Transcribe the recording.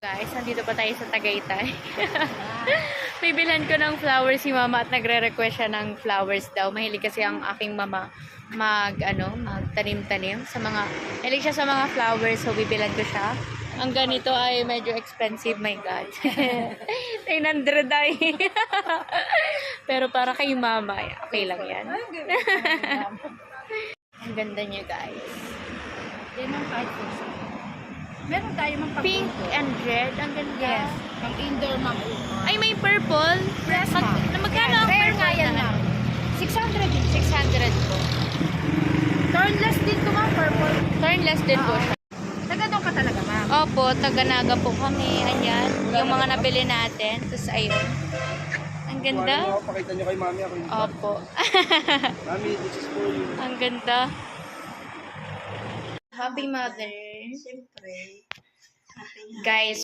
Guys, nandito pa tayo sa Tagaytay. Bibilhan ko ng flowers si mama at nagre-request siya ng flowers daw. Mahilig kasi ang aking mama magtanim-tanim sa mga, mahilig siya sa mga flowers, so bibilhan ko siya. Ang ganito ay medyo expensive, my God. 900 ay. Pero para kay mama, okay lang yan. Ang ganda niya, guys. Yan ang kahit po. Meron tayo mang Pink and red, ang ganda. Yes. Pang indoor, ma'am. Ay, may purple. Yes, ma'am. Magkano ang Rare purple nga yan, na? ma'am. 600 din. 600 po. Turnless din to, ma'am. Purple. Turnless din po siya. Taga doon ka talaga, ma'am. Opo, taga-Naga po kami. Ayan, yung mga nabili natin. Tapos ayun. Ang ganda. Pakita nyo kay mami ako yung Opo. mami, this is for you. Ang ganda. Happy Mother. Siyempre. Guys,